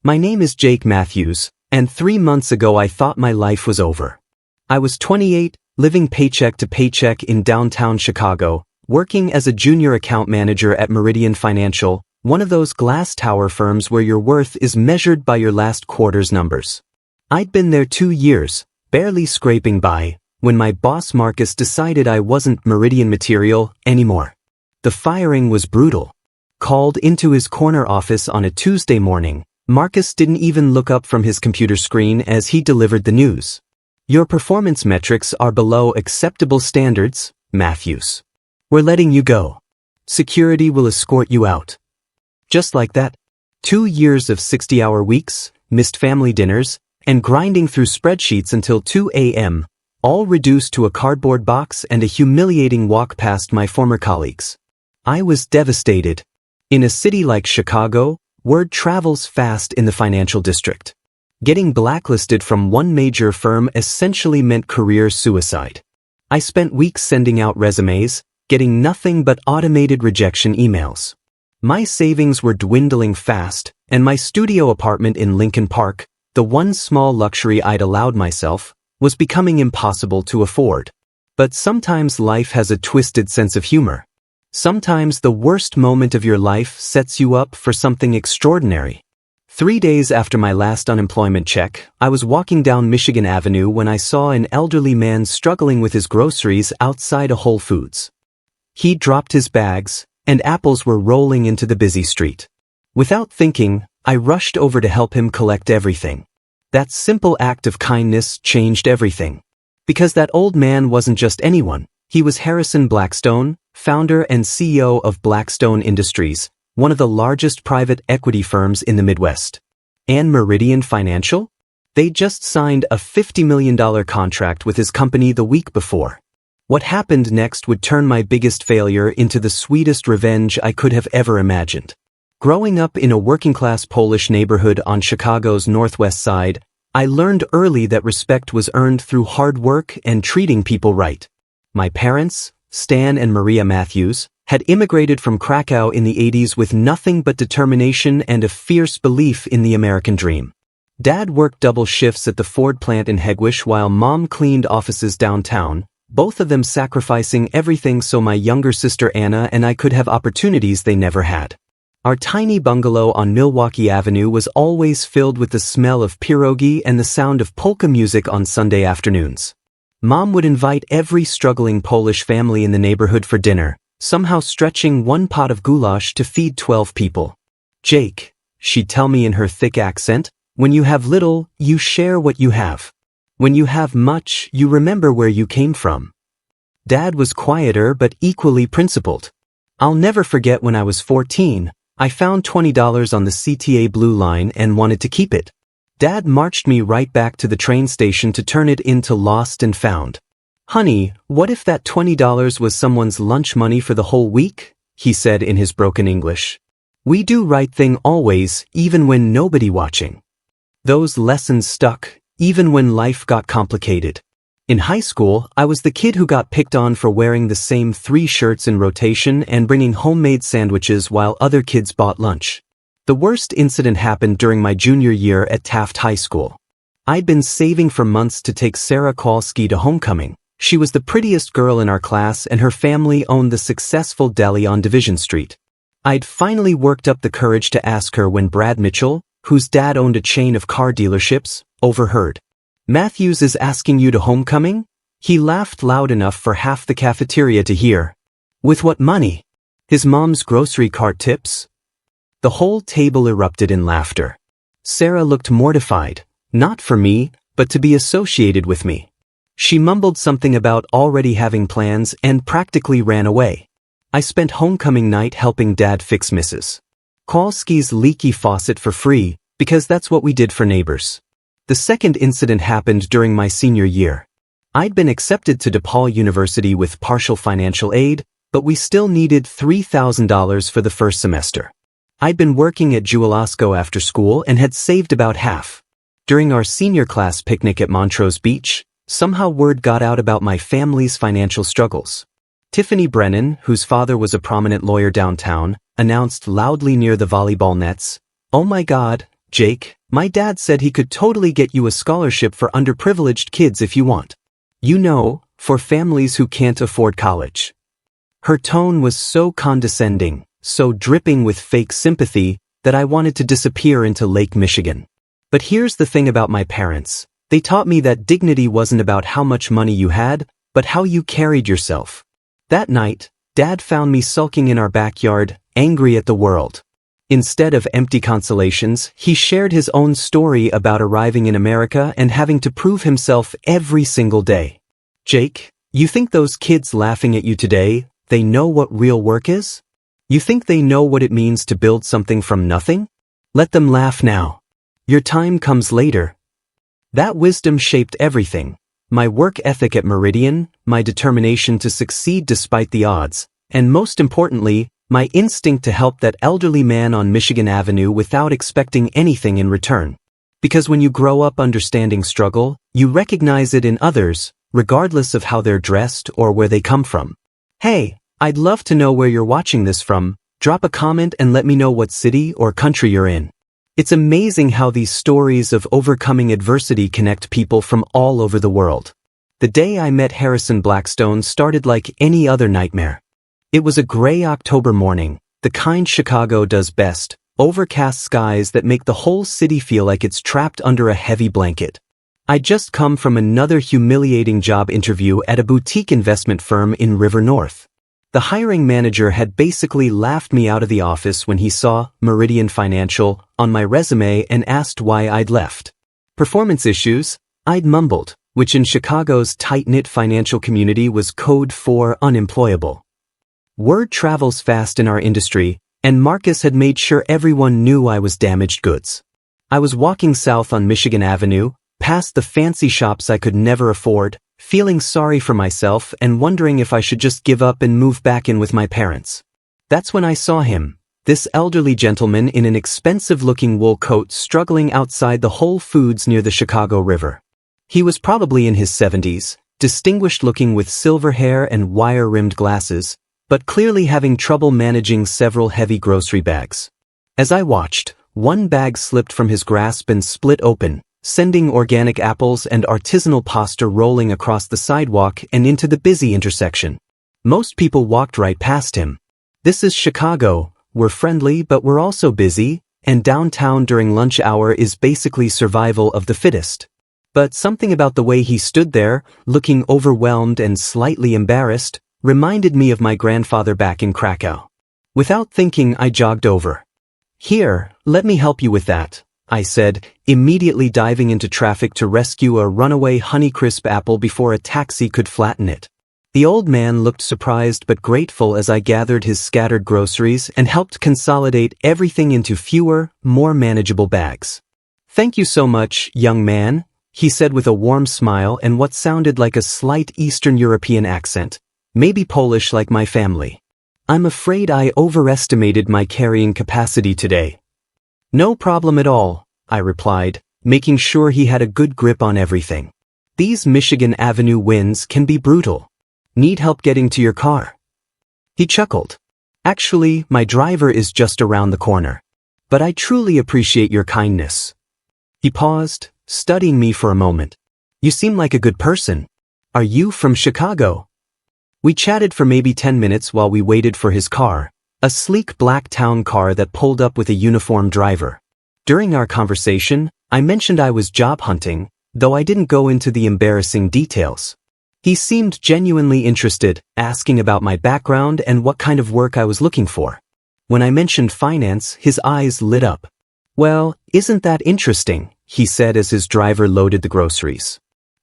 My name is Jake Matthews, and 3 months ago I thought my life was over. I was 28, living paycheck to paycheck in downtown Chicago, working as a junior account manager at Meridian Financial, one of those glass tower firms where your worth is measured by your last quarter's numbers. I'd been there 2 years, barely scraping by, when my boss Marcus decided I wasn't Meridian material anymore. The firing was brutal. Called into his corner office on a Tuesday morning, Marcus didn't even look up from his computer screen as he delivered the news. Your performance metrics are below acceptable standards, Matthews. We're letting you go. Security will escort you out. Just like that. 2 years of 60-hour weeks, missed family dinners, and grinding through spreadsheets until 2 a.m., all reduced to a cardboard box and a humiliating walk past my former colleagues. I was devastated. In a city like Chicago, word travels fast in the financial district. Getting blacklisted from one major firm essentially meant career suicide. I spent weeks sending out resumes, getting nothing but automated rejection emails. My savings were dwindling fast, and my studio apartment in Lincoln Park, the one small luxury I'd allowed myself, was becoming impossible to afford. But sometimes life has a twisted sense of humor. Sometimes the worst moment of your life sets you up for something extraordinary. 3 days after my last unemployment check, I was walking down Michigan Avenue when I saw an elderly man struggling with his groceries outside a Whole Foods. He dropped his bags, and apples were rolling into the busy street. Without thinking, I rushed over to help him collect everything. That simple act of kindness changed everything. Because that old man wasn't just anyone, he was Harrison Blackstone, founder and CEO of Blackstone Industries, one of the largest private equity firms in the Midwest. And Meridian Financial? They just signed a $50 million contract with his company the week before. What happened next would turn my biggest failure into the sweetest revenge I could have ever imagined. Growing up in a working-class Polish neighborhood on Chicago's northwest side, I learned early that respect was earned through hard work and treating people right. My parents, Stan and Maria Matthews, had immigrated from Krakow in the 80s with nothing but determination and a fierce belief in the American dream. Dad worked double shifts at the Ford plant in Hegewisch while Mom cleaned offices downtown, both of them sacrificing everything so my younger sister Anna and I could have opportunities they never had. Our tiny bungalow on Milwaukee Avenue was always filled with the smell of pierogi and the sound of polka music on Sunday afternoons. Mom would invite every struggling Polish family in the neighborhood for dinner, somehow stretching one pot of goulash to feed 12 people. Jake, she'd tell me in her thick accent, when you have little, you share what you have. When you have much, you remember where you came from. Dad was quieter but equally principled. I'll never forget when I was 14, I found $20 on the CTA Blue Line and wanted to keep it. Dad marched me right back to the train station to turn it into lost and found. "Honey, what if that $20 was someone's lunch money for the whole week?" he said in his broken English. We do right thing always, even when nobody watching. Those lessons stuck, even when life got complicated. In high school, I was the kid who got picked on for wearing the same 3 shirts in rotation and bringing homemade sandwiches while other kids bought lunch. The worst incident happened during my junior year at Taft High School. I'd been saving for months to take Sarah Kowalski to homecoming. She was the prettiest girl in our class and her family owned the successful deli on Division Street. I'd finally worked up the courage to ask her when Brad Mitchell, whose dad owned a chain of car dealerships, overheard. "Matthews is asking you to homecoming?" He laughed loud enough for half the cafeteria to hear. "With what money? His mom's grocery cart tips?" The whole table erupted in laughter. Sarah looked mortified, not for me, but to be associated with me. She mumbled something about already having plans and practically ran away. I spent homecoming night helping Dad fix Mrs. Kowalski's leaky faucet for free, because that's what we did for neighbors. The second incident happened during my senior year. I'd been accepted to DePaul University with partial financial aid, but we still needed $3,000 for the first semester. I'd been working at Jewel-Osco after school and had saved about half. During our senior class picnic at Montrose Beach, somehow word got out about my family's financial struggles. Tiffany Brennan, whose father was a prominent lawyer downtown, announced loudly near the volleyball nets, "Oh my God, Jake, my dad said he could totally get you a scholarship for underprivileged kids if you want. You know, for families who can't afford college. Her tone was so condescending, so dripping with fake sympathy, that I wanted to disappear into Lake Michigan. But here's the thing about my parents. They taught me that dignity wasn't about how much money you had, but how you carried yourself. That night, Dad found me sulking in our backyard, angry at the world. Instead of empty consolations, he shared his own story about arriving in America and having to prove himself every single day. Jake, you think those kids laughing at you today, they know what real work is? You think they know what it means to build something from nothing? Let them laugh now. Your time comes later. That wisdom shaped everything. My work ethic at Meridian, my determination to succeed despite the odds, and most importantly, my instinct to help that elderly man on Michigan Avenue without expecting anything in return. Because when you grow up understanding struggle, you recognize it in others, regardless of how they're dressed or where they come from. Hey, I'd love to know where you're watching this from. Drop a comment and let me know what city or country you're in. It's amazing how these stories of overcoming adversity connect people from all over the world. The day I met Harrison Blackstone started like any other nightmare. It was a gray October morning, the kind Chicago does best, overcast skies that make the whole city feel like it's trapped under a heavy blanket. I'd just come from another humiliating job interview at a boutique investment firm in River North. The hiring manager had basically laughed me out of the office when he saw Meridian Financial on my resume and asked why I'd left. Performance issues, I'd mumbled, which in Chicago's tight-knit financial community was code for unemployable. Word travels fast in our industry, and Marcus had made sure everyone knew I was damaged goods. I was walking south on Michigan Avenue, past the fancy shops I could never afford, feeling sorry for myself and wondering if I should just give up and move back in with my parents. That's when I saw him, this elderly gentleman in an expensive-looking wool coat struggling outside the Whole Foods near the Chicago River. He was probably in his 70s, distinguished-looking with silver hair and wire-rimmed glasses, but clearly having trouble managing several heavy grocery bags. As I watched, one bag slipped from his grasp and split open, sending organic apples and artisanal pasta rolling across the sidewalk and into the busy intersection. Most people walked right past him. This is Chicago, we're friendly but we're also busy, and downtown during lunch hour is basically survival of the fittest. But something about the way he stood there, looking overwhelmed and slightly embarrassed, reminded me of my grandfather back in Krakow. Without thinking, I jogged over. Here, let me help you with that, I said, immediately diving into traffic to rescue a runaway Honeycrisp apple before a taxi could flatten it. The old man looked surprised but grateful as I gathered his scattered groceries and helped consolidate everything into fewer, more manageable bags. Thank you so much, young man, he said with a warm smile and what sounded like a slight Eastern European accent. Maybe Polish like my family. I'm afraid I overestimated my carrying capacity today. No problem at all, I replied, making sure he had a good grip on everything. These Michigan Avenue winds can be brutal. Need help getting to your car? He chuckled. Actually, my driver is just around the corner. But I truly appreciate your kindness. He paused, studying me for a moment. You seem like a good person. Are you from Chicago? We chatted for maybe 10 minutes while we waited for his car, a sleek black town car that pulled up with a uniformed driver. During our conversation, I mentioned I was job hunting, though I didn't go into the embarrassing details. He seemed genuinely interested, asking about my background and what kind of work I was looking for. When I mentioned finance, his eyes lit up. Well, isn't that interesting, he said as his driver loaded the groceries.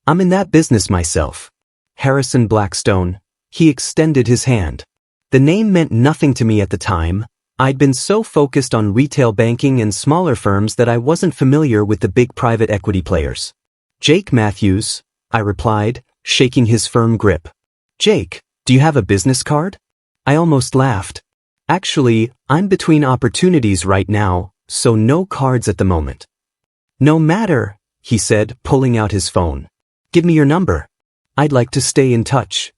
I'm in that business myself. Harrison Blackstone. He extended his hand. The name meant nothing to me at the time. I'd been so focused on retail banking and smaller firms that I wasn't familiar with the big private equity players. Jake Matthews, I replied, shaking his firm grip. Jake, do you have a business card? I almost laughed. Actually, I'm between opportunities right now, so no cards at the moment. No matter, he said, pulling out his phone. Give me your number. I'd like to stay in touch.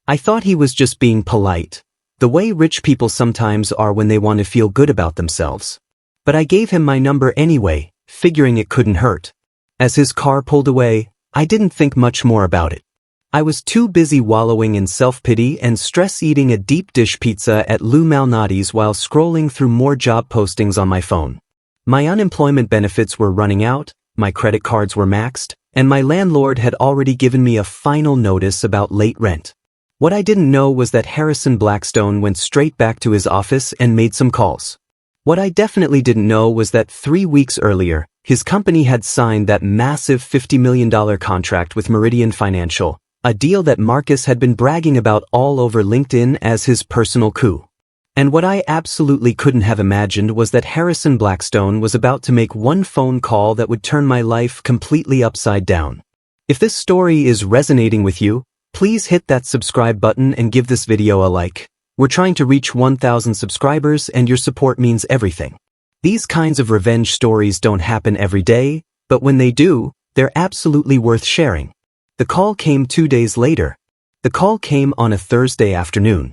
I thought he was just being polite, the way rich people sometimes are when they want to feel good about themselves. But I gave him my number anyway, figuring it couldn't hurt. As his car pulled away, I didn't think much more about it. I was too busy wallowing in self-pity and stress eating a deep dish pizza at Lou Malnati's while scrolling through more job postings on my phone. My unemployment benefits were running out, my credit cards were maxed, and my landlord had already given me a final notice about late rent. What I didn't know was that Harrison Blackstone went straight back to his office and made some calls. What I definitely didn't know was that 3 weeks earlier, his company had signed that massive $50 million contract with Meridian Financial, a deal that Marcus had been bragging about all over LinkedIn as his personal coup. And what I absolutely couldn't have imagined was that Harrison Blackstone was about to make one phone call that would turn my life completely upside down. If this story is resonating with you, please hit that subscribe button and give this video a like. We're trying to reach 1,000 subscribers and your support means everything. These kinds of revenge stories don't happen every day, but when they do, they're absolutely worth sharing. The call came 2 days later. The call came on a Thursday afternoon.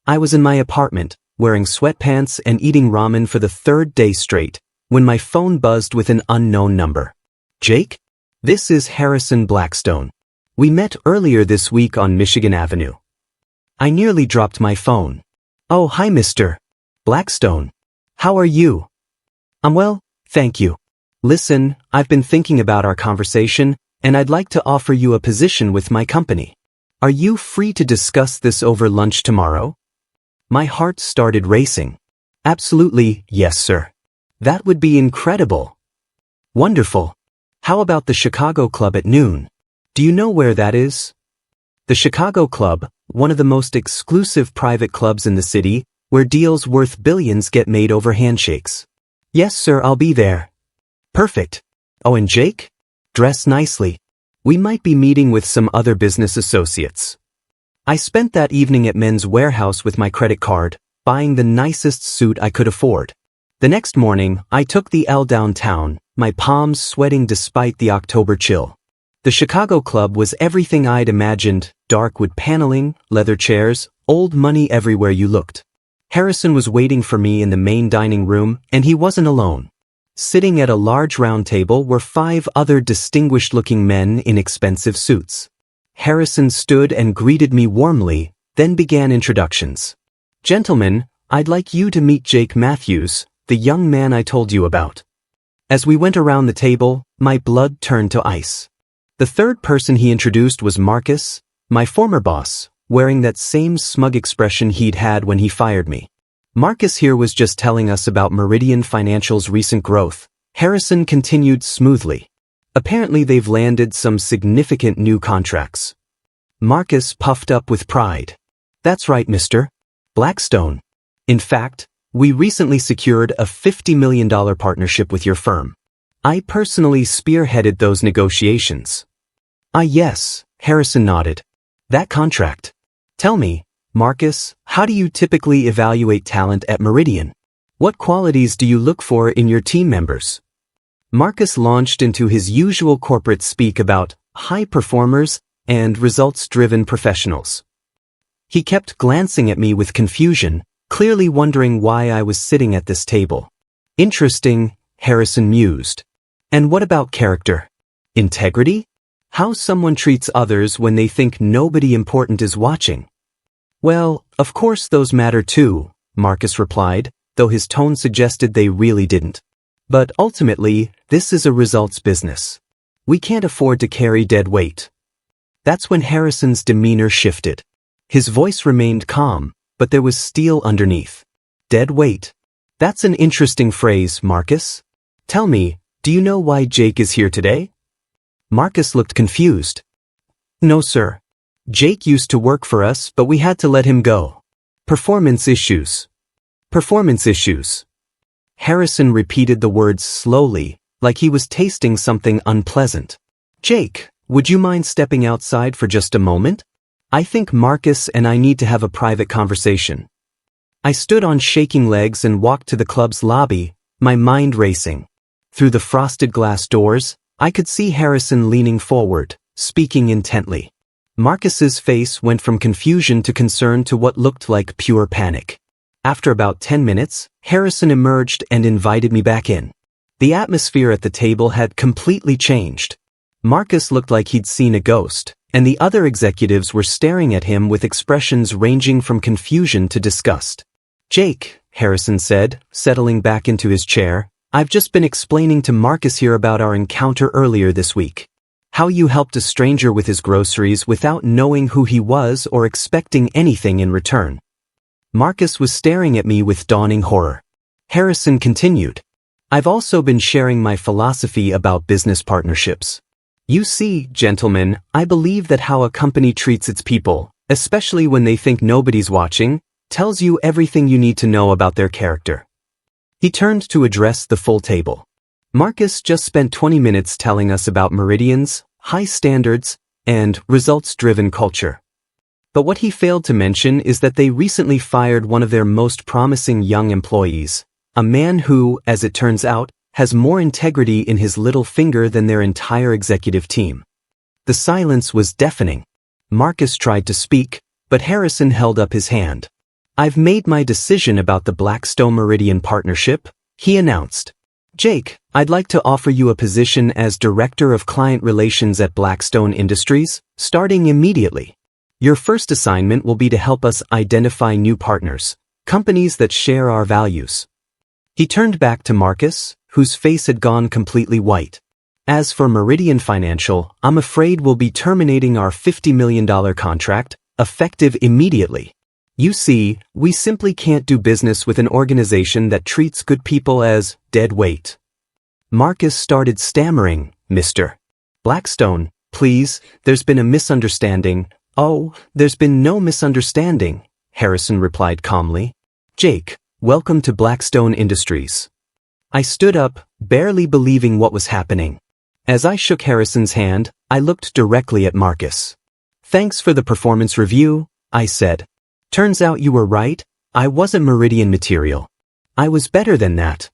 I was in my apartment, wearing sweatpants and eating ramen for the 3rd day straight, when my phone buzzed with an unknown number. Jake? This is Harrison Blackstone. We met earlier this week on Michigan Avenue. I nearly dropped my phone. Oh, hi, Mr. Blackstone. How are you? I'm well, thank you. Listen, I've been thinking about our conversation, and I'd like to offer you a position with my company. Are you free to discuss this over lunch tomorrow? My heart started racing. Absolutely, yes, sir. That would be incredible. Wonderful. How about the Chicago Club at noon? Do you know where that is? The Chicago Club, one of the most exclusive private clubs in the city, where deals worth billions get made over handshakes. Yes, sir, I'll be there. Perfect. Oh, and Jake? Dress nicely. We might be meeting with some other business associates. I spent that evening at Men's Warehouse with my credit card, buying the nicest suit I could afford. The next morning, I took the L downtown, my palms sweating despite the October chill. The Chicago Club was everything I'd imagined, dark wood paneling, leather chairs, old money everywhere you looked. Harrison was waiting for me in the main dining room, and he wasn't alone. Sitting at a large round table were 5 other distinguished-looking men in expensive suits. Harrison stood and greeted me warmly, then began introductions. Gentlemen, I'd like you to meet Jake Matthews, the young man I told you about. As we went around the table, my blood turned to ice. The third person he introduced was Marcus, my former boss, wearing that same smug expression he'd had when he fired me. Marcus here was just telling us about Meridian Financial's recent growth. Harrison continued smoothly. Apparently they've landed some significant new contracts. Marcus puffed up with pride. That's right, Mr. Blackstone. In fact, we recently secured a $50 million partnership with your firm. I personally spearheaded those negotiations. Ah, yes, Harrison nodded. That contract. Tell me, Marcus, how do you typically evaluate talent at Meridian? What qualities do you look for in your team members? Marcus launched into his usual corporate speak about high performers and results-driven professionals. He kept glancing at me with confusion, clearly wondering why I was sitting at this table. Interesting, Harrison mused. And what about character? Integrity? How someone treats others when they think nobody important is watching? Well, of course those matter too, Marcus replied, though his tone suggested they really didn't. But ultimately, this is a results business. We can't afford to carry dead weight. That's when Harrison's demeanor shifted. His voice remained calm, but there was steel underneath. Dead weight. That's an interesting phrase, Marcus. Tell me, do you know why Jake is here today? Marcus looked confused. No, sir. Jake used to work for us, but we had to let him go. Performance issues. Performance issues. Harrison repeated the words slowly, like he was tasting something unpleasant. Jake, would you mind stepping outside for just a moment? I think Marcus and I need to have a private conversation. I stood on shaking legs and walked to the club's lobby, my mind racing. Through the frosted glass doors, I could see Harrison leaning forward, speaking intently. Marcus's face went from confusion to concern to what looked like pure panic. After about 10 minutes, Harrison emerged and invited me back in. The atmosphere at the table had completely changed. Marcus looked like he'd seen a ghost, and the other executives were staring at him with expressions ranging from confusion to disgust. "Jake," Harrison said, settling back into his chair, "I've just been explaining to Marcus here about our encounter earlier this week. How you helped a stranger with his groceries without knowing who he was or expecting anything in return." Marcus was staring at me with dawning horror. Harrison continued, "I've also been sharing my philosophy about business partnerships. You see, gentlemen, I believe that how a company treats its people, especially when they think nobody's watching, tells you everything you need to know about their character." He turned to address the full table. Marcus just spent 20 minutes telling us about Meridian's high standards and results-driven culture. But what he failed to mention is that they recently fired one of their most promising young employees, a man who, as it turns out, has more integrity in his little finger than their entire executive team. The silence was deafening. Marcus tried to speak, but Harrison held up his hand. "I've made my decision about the Blackstone Meridian partnership," he announced. "Jake, I'd like to offer you a position as Director of Client Relations at Blackstone Industries, starting immediately. Your first assignment will be to help us identify new partners, companies that share our values." He turned back to Marcus, whose face had gone completely white. "As for Meridian Financial, I'm afraid we'll be terminating our $50 million contract, effective immediately. You see, we simply can't do business with an organization that treats good people as dead weight." Marcus started stammering, "Mr. Blackstone, please, there's been a misunderstanding." "Oh, there's been no misunderstanding," Harrison replied calmly. "Jake, welcome to Blackstone Industries." I stood up, barely believing what was happening. As I shook Harrison's hand, I looked directly at Marcus. "Thanks for the performance review," I said. "Turns out you were right, I wasn't Meridian material. I was better than that."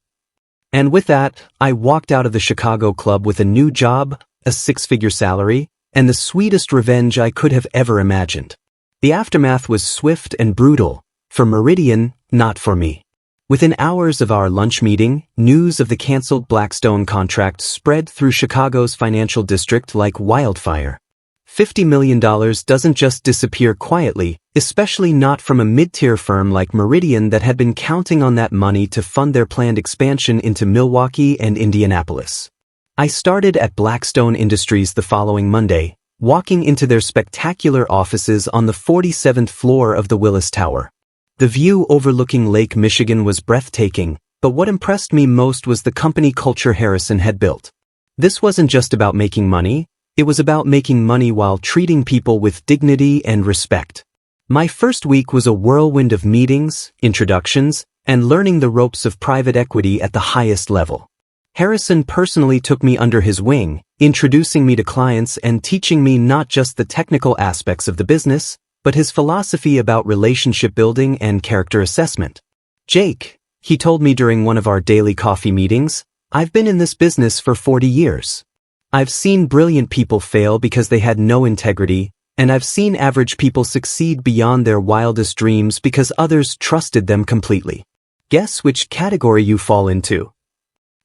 And with that, I walked out of the Chicago club with a new job, a six-figure salary, and the sweetest revenge I could have ever imagined. The aftermath was swift and brutal, for Meridian, not for me. Within hours of our lunch meeting, news of the canceled Blackstone contract spread through Chicago's financial district like wildfire. $50 million doesn't just disappear quietly, especially not from a mid-tier firm like Meridian that had been counting on that money to fund their planned expansion into Milwaukee and Indianapolis. I started at Blackstone Industries the following Monday, walking into their spectacular offices on the 47th floor of the Willis Tower. The view overlooking Lake Michigan was breathtaking, but what impressed me most was the company culture Harrison had built. This wasn't just about making money, it was about making money while treating people with dignity and respect. My first week was a whirlwind of meetings, introductions, and learning the ropes of private equity at the highest level. Harrison personally took me under his wing, introducing me to clients and teaching me not just the technical aspects of the business, but his philosophy about relationship building and character assessment. "Jake," he told me during one of our daily coffee meetings, "I've been in this business for 40 years. I've seen brilliant people fail because they had no integrity, and I've seen average people succeed beyond their wildest dreams because others trusted them completely. Guess which category you fall into?"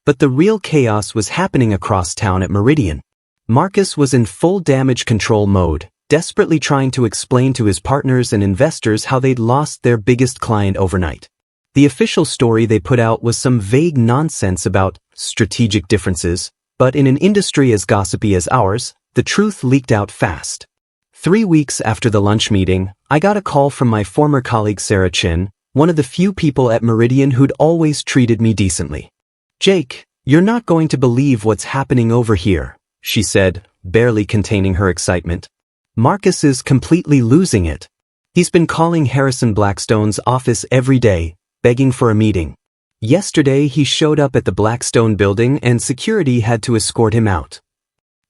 But the real chaos was happening across town at Meridian. Marcus was in full damage control mode, desperately trying to explain to his partners and investors how they'd lost their biggest client overnight. The official story they put out was some vague nonsense about strategic differences, but in an industry as gossipy as ours, the truth leaked out fast. 3 weeks after the lunch meeting, I got a call from my former colleague Sarah Chin, one of the few people at Meridian who'd always treated me decently. "Jake, you're not going to believe what's happening over here," she said, barely containing her excitement. "Marcus is completely losing it. He's been calling Harrison Blackstone's office every day, begging for a meeting. Yesterday he showed up at the Blackstone building and security had to escort him out."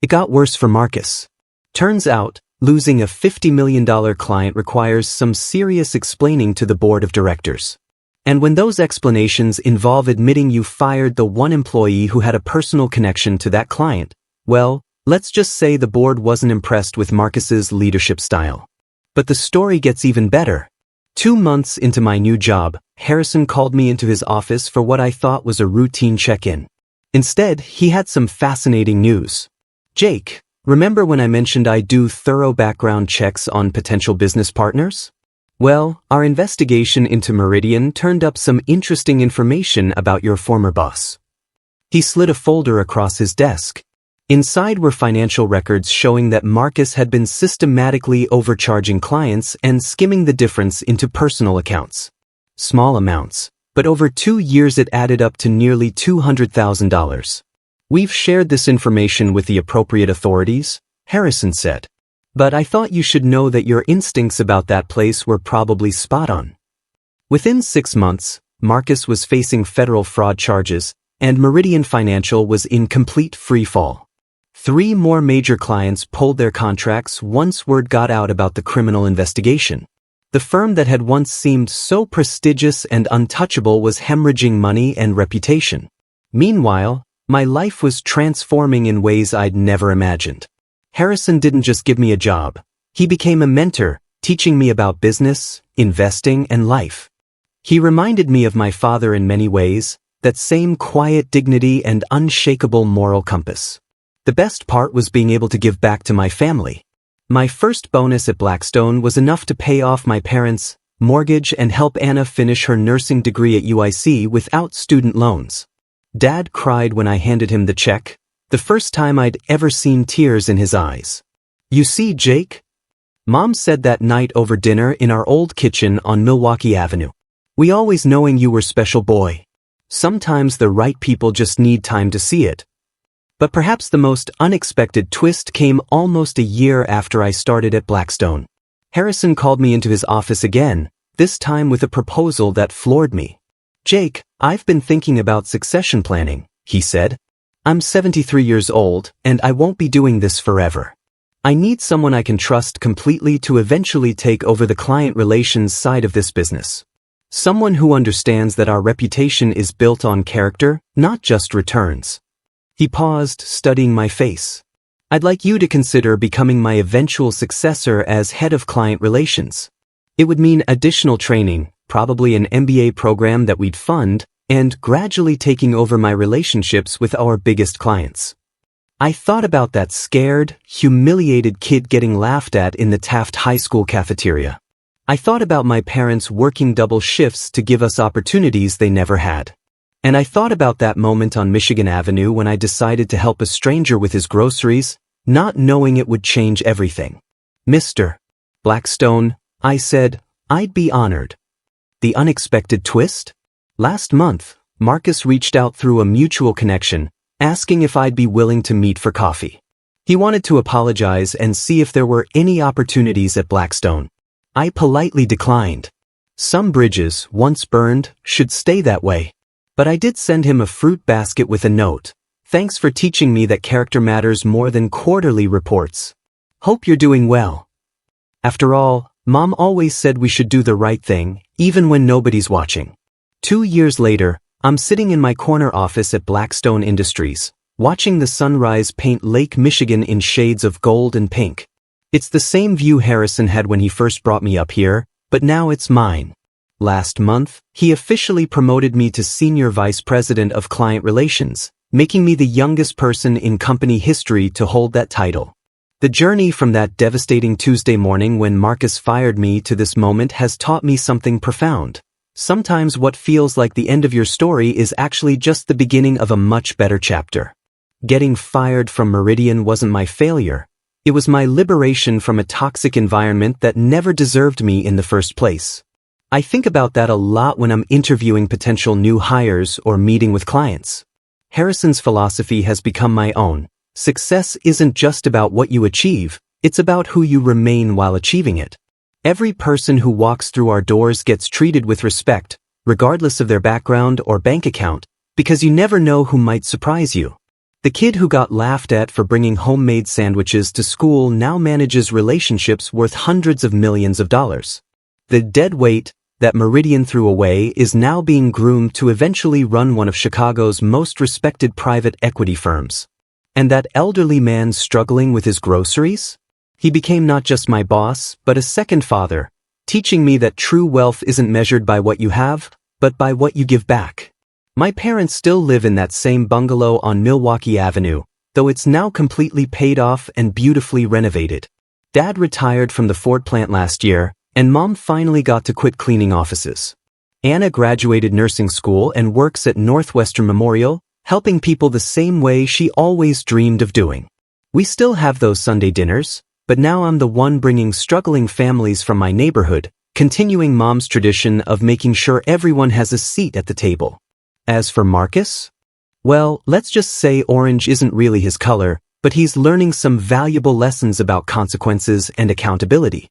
It got worse for Marcus. Turns out, losing a $50 million client requires some serious explaining to the board of directors. And when those explanations involve admitting you fired the one employee who had a personal connection to that client, well, let's just say the board wasn't impressed with Marcus's leadership style. But the story gets even better. 2 months into my new job, Harrison called me into his office for what I thought was a routine check-in. Instead, he had some fascinating news. "Jake, remember when I mentioned I do thorough background checks on potential business partners? Well, our investigation into Meridian turned up some interesting information about your former boss." He slid a folder across his desk. Inside were financial records showing that Marcus had been systematically overcharging clients and skimming the difference into personal accounts. Small amounts, but over 2 years it added up to nearly $200,000. "We've shared this information with the appropriate authorities," Harrison said. "But I thought you should know that your instincts about that place were probably spot on." Within 6 months, Marcus was facing federal fraud charges, and Meridian Financial was in complete free fall. 3 more major clients pulled their contracts once word got out about the criminal investigation. The firm that had once seemed so prestigious and untouchable was hemorrhaging money and reputation. Meanwhile, my life was transforming in ways I'd never imagined. Harrison didn't just give me a job. He became a mentor, teaching me about business, investing, and life. He reminded me of my father in many ways, that same quiet dignity and unshakable moral compass. The best part was being able to give back to my family. My first bonus at Blackstone was enough to pay off my parents' mortgage and help Anna finish her nursing degree at UIC without student loans. Dad cried when I handed him the check, the first time I'd ever seen tears in his eyes. "You see, Jake?" Mom said that night over dinner in our old kitchen on Milwaukee Avenue. "We always knowing you were special boy. Sometimes the right people just need time to see it." But perhaps the most unexpected twist came almost a year after I started at Blackstone. Harrison called me into his office again, this time with a proposal that floored me. "Jake, I've been thinking about succession planning," he said. "I'm 73 years old, and I won't be doing this forever. I need someone I can trust completely to eventually take over the client relations side of this business. Someone who understands that our reputation is built on character, not just returns." He paused, studying my face. "I'd like you to consider becoming my eventual successor as head of client relations. It would mean additional training, probably an MBA program that we'd fund, and gradually taking over my relationships with our biggest clients." I thought about that scared, humiliated kid getting laughed at in the Taft High School cafeteria. I thought about my parents working double shifts to give us opportunities they never had. And I thought about that moment on Michigan Avenue when I decided to help a stranger with his groceries, not knowing it would change everything. "Mr. Blackstone," I said, "I'd be honored." The unexpected twist? Last month, Marcus reached out through a mutual connection, asking if I'd be willing to meet for coffee. He wanted to apologize and see if there were any opportunities at Blackstone. I politely declined. Some bridges, once burned, should stay that way. But I did send him a fruit basket with a note. "Thanks for teaching me that character matters more than quarterly reports. Hope you're doing well." After all, Mom always said we should do the right thing, even when nobody's watching. 2 years later, I'm sitting in my corner office at Blackstone Industries, watching the sunrise paint Lake Michigan in shades of gold and pink. It's the same view Harrison had when he first brought me up here, but now it's mine. Last month, he officially promoted me to Senior Vice President of Client Relations, making me the youngest person in company history to hold that title. The journey from that devastating Tuesday morning when Marcus fired me to this moment has taught me something profound. Sometimes what feels like the end of your story is actually just the beginning of a much better chapter. Getting fired from Meridian wasn't my failure. It was my liberation from a toxic environment that never deserved me in the first place. I think about that a lot when I'm interviewing potential new hires or meeting with clients. Harrison's philosophy has become my own. Success isn't just about what you achieve, it's about who you remain while achieving it. Every person who walks through our doors gets treated with respect, regardless of their background or bank account, because you never know who might surprise you. The kid who got laughed at for bringing homemade sandwiches to school now manages relationships worth hundreds of millions of dollars. The dead weight that Meridian threw away is now being groomed to eventually run one of Chicago's most respected private equity firms. And that elderly man struggling with his groceries? He became not just my boss, but a second father, teaching me that true wealth isn't measured by what you have, but by what you give back. My parents still live in that same bungalow on Milwaukee Avenue, though it's now completely paid off and beautifully renovated. Dad retired from the Ford plant last year, and Mom finally got to quit cleaning offices. Anna graduated nursing school and works at Northwestern Memorial, helping people the same way she always dreamed of doing. We still have those Sunday dinners, but now I'm the one bringing struggling families from my neighborhood, continuing Mom's tradition of making sure everyone has a seat at the table. As for Marcus? Well, let's just say orange isn't really his color, but he's learning some valuable lessons about consequences and accountability.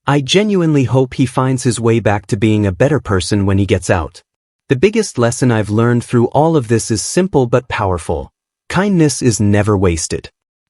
I genuinely hope he finds his way back to being a better person when he gets out. The biggest lesson I've learned through all of this is simple but powerful. Kindness is never wasted.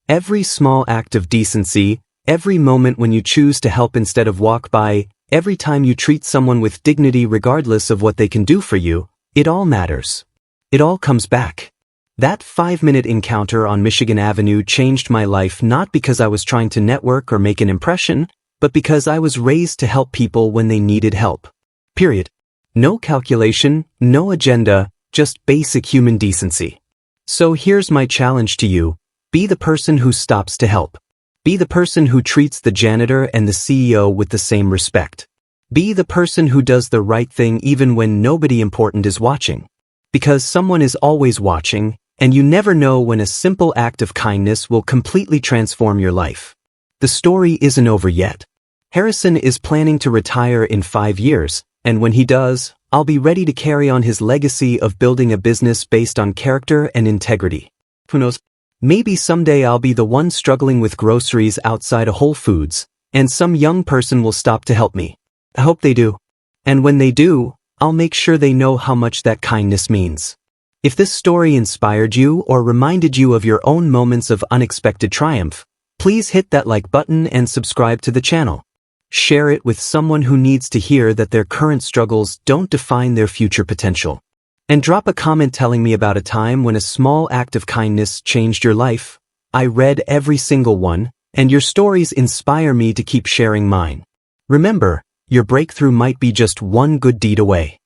Every small act of decency, every moment when you choose to help instead of walk by, every time you treat someone with dignity regardless of what they can do for you, it all matters. It all comes back. That 5-minute encounter on Michigan Avenue changed my life not because I was trying to network or make an impression, but because I was raised to help people when they needed help. Period. No calculation, no agenda, just basic human decency. So here's my challenge to you. Be the person who stops to help. Be the person who treats the janitor and the CEO with the same respect. Be the person who does the right thing even when nobody important is watching. Because someone is always watching, and you never know when a simple act of kindness will completely transform your life. The story isn't over yet. Harrison is planning to retire in 5 years, and when he does, I'll be ready to carry on his legacy of building a business based on character and integrity. Who knows? Maybe someday I'll be the one struggling with groceries outside a Whole Foods, and some young person will stop to help me. I hope they do. And when they do, I'll make sure they know how much that kindness means. If this story inspired you or reminded you of your own moments of unexpected triumph, please hit that like button and subscribe to the channel. Share it with someone who needs to hear that their current struggles don't define their future potential. And drop a comment telling me about a time when a small act of kindness changed your life. I read every single one, and your stories inspire me to keep sharing mine. Remember, your breakthrough might be just one good deed away.